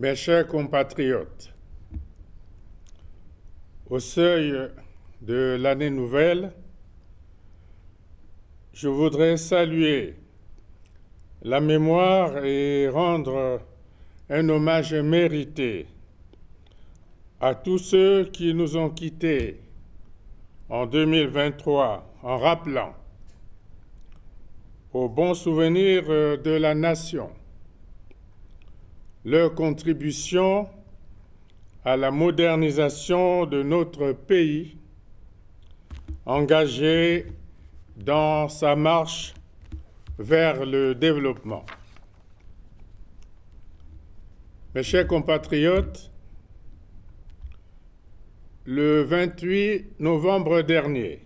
Mes chers compatriotes, au seuil de l'année nouvelle, je voudrais saluer la mémoire et rendre un hommage mérité à tous ceux qui nous ont quittés en 2023 en rappelant au bon souvenir de la nation leur contribution à la modernisation de notre pays, engagé dans sa marche vers le développement. Mes chers compatriotes, le 28 novembre dernier,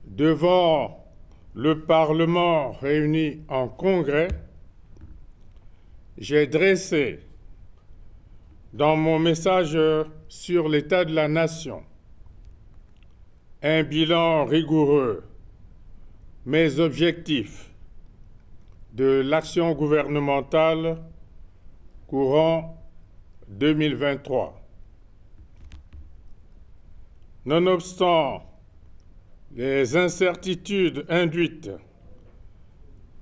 devant le Parlement réuni en congrès, j'ai dressé dans mon message sur l'état de la nation un bilan rigoureux mais objectif de l'action gouvernementale courant 2023. Nonobstant les incertitudes induites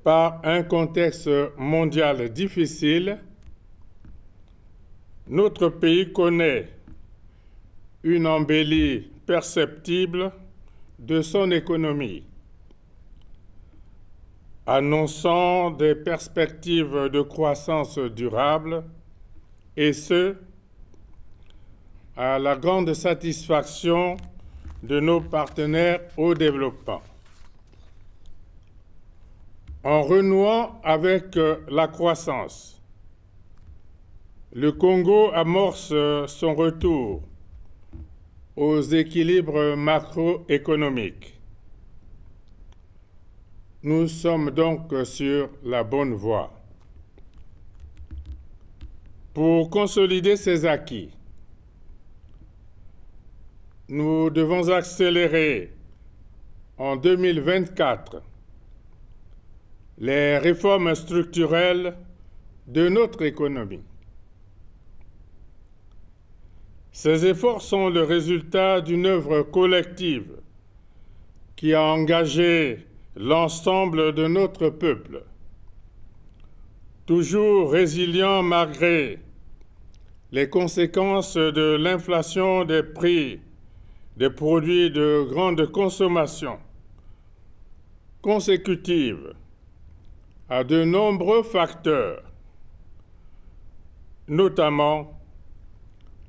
par un contexte mondial difficile, notre pays connaît une embellie perceptible de son économie, annonçant des perspectives de croissance durable, et ce, à la grande satisfaction de nos partenaires au développement. En renouant avec la croissance, le Congo amorce son retour aux équilibres macroéconomiques. Nous sommes donc sur la bonne voie. Pour consolider ces acquis, nous devons accélérer en 2024 les réformes structurelles de notre économie. Ces efforts sont le résultat d'une œuvre collective qui a engagé l'ensemble de notre peuple, toujours résilient malgré les conséquences de l'inflation des prix des produits de grande consommation, consécutive à de nombreux facteurs, notamment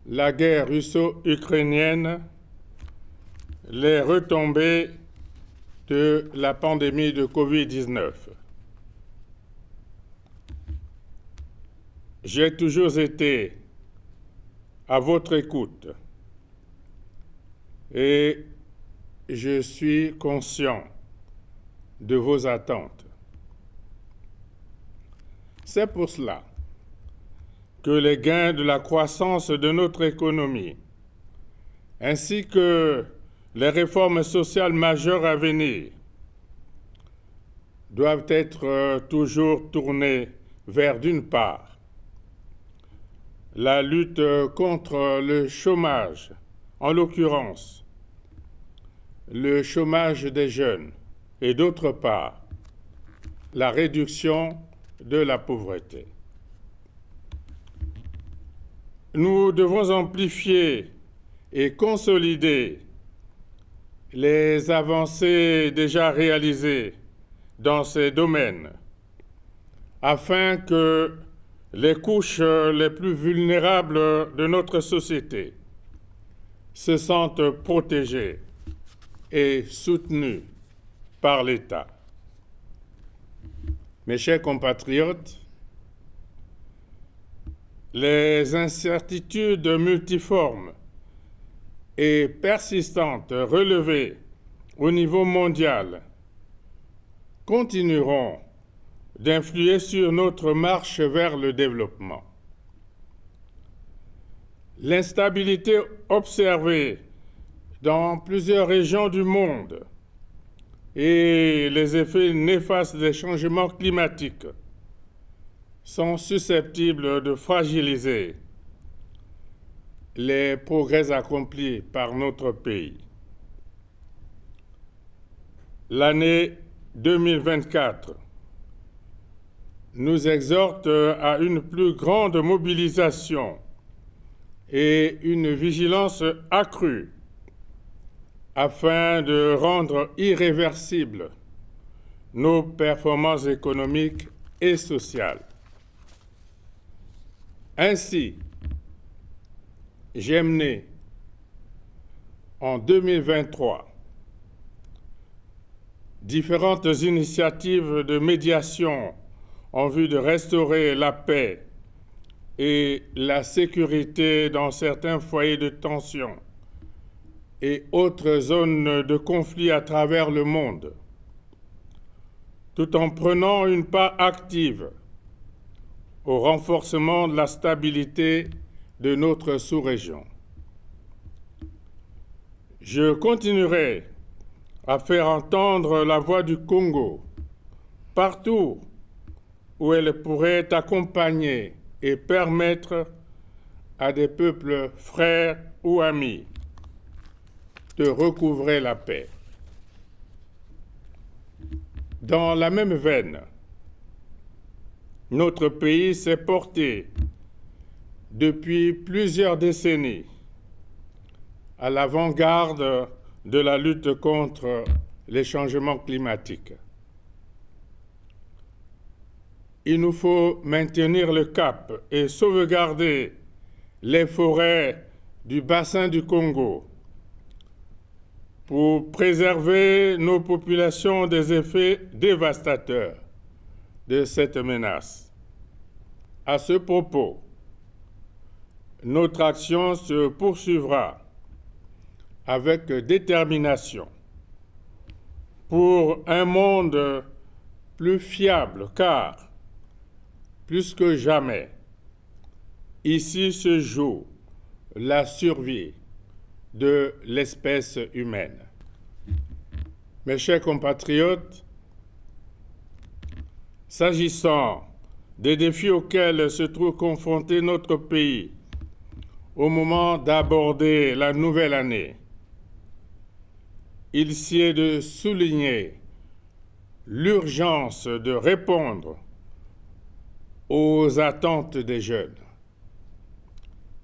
la guerre russo-ukrainienne, les retombées de la pandémie de Covid-19. J'ai toujours été à votre écoute et je suis conscient de vos attentes. C'est pour cela que les gains de la croissance de notre économie, ainsi que les réformes sociales majeures à venir, doivent être toujours tournés vers, d'une part, la lutte contre le chômage, en l'occurrence le chômage des jeunes, et d'autre part, la réduction de la pauvreté. Nous devons amplifier et consolider les avancées déjà réalisées dans ces domaines afin que les couches les plus vulnérables de notre société se sentent protégées et soutenues par l'État. Mes chers compatriotes, les incertitudes multiformes et persistantes relevées au niveau mondial continueront d'influer sur notre marche vers le développement. L'instabilité observée dans plusieurs régions du monde et les effets néfastes des changements climatiques sont susceptibles de fragiliser les progrès accomplis par notre pays. L'année 2024 nous exhorte à une plus grande mobilisation et une vigilance accrue afin de rendre irréversibles nos performances économiques et sociales. Ainsi, j'ai mené en 2023 différentes initiatives de médiation en vue de restaurer la paix et la sécurité dans certains foyers de tension et autres zones de conflit à travers le monde, tout en prenant une part active au renforcement de la stabilité de notre sous-région. Je continuerai à faire entendre la voix du Congo partout où elle pourrait accompagner et permettre à des peuples frères ou amis de recouvrer la paix. Dans la même veine, notre pays s'est porté depuis plusieurs décennies à l'avant-garde de la lutte contre les changements climatiques. Il nous faut maintenir le cap et sauvegarder les forêts du bassin du Congo pour préserver nos populations des effets dévastateurs de cette menace. À ce propos, notre action se poursuivra avec détermination pour un monde plus fiable, car, plus que jamais, ici se joue la survie de l'espèce humaine. Mes chers compatriotes, s'agissant des défis auxquels se trouve confronté notre pays au moment d'aborder la nouvelle année, il sied de souligner l'urgence de répondre aux attentes des jeunes.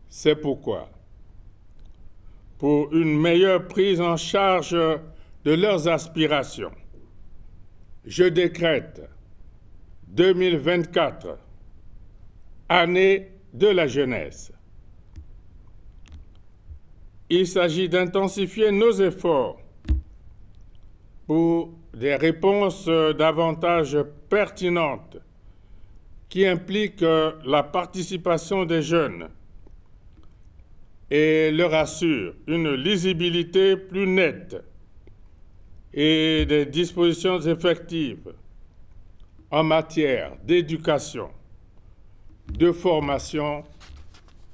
C'est pourquoi, pour une meilleure prise en charge de leurs aspirations, je décrète 2024, année de la jeunesse. Il s'agit d'intensifier nos efforts pour des réponses davantage pertinentes qui impliquent la participation des jeunes et leur assurent une lisibilité plus nette et des dispositions effectives en matière d'éducation, de formation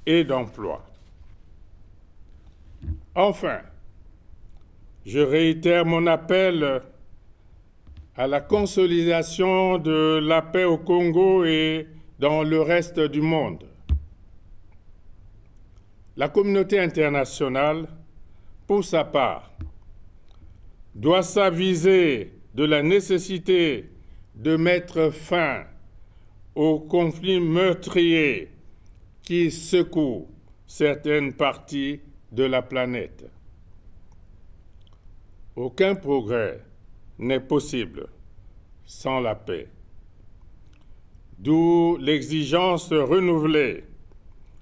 et d'emploi. Enfin, je réitère mon appel à la consolidation de la paix au Congo et dans le reste du monde. La communauté internationale, pour sa part, doit s'aviser de la nécessité de mettre fin aux conflits meurtriers qui secouent certaines parties de la planète. Aucun progrès n'est possible sans la paix. D'où l'exigence renouvelée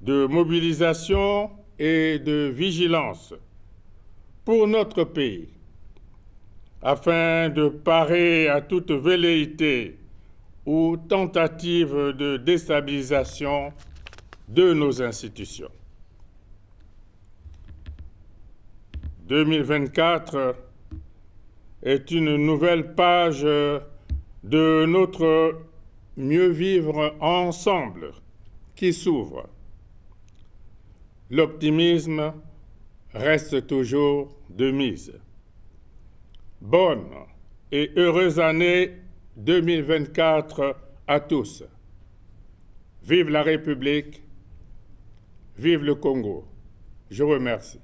de mobilisation et de vigilance pour notre pays, afin de parer à toute velléité ou tentative de déstabilisation de nos institutions. 2024 est une nouvelle page de notre mieux vivre ensemble qui s'ouvre. L'optimisme reste toujours de mise. Bonne et heureuse année 2024 à tous. Vive la République, vive le Congo. Je vous remercie.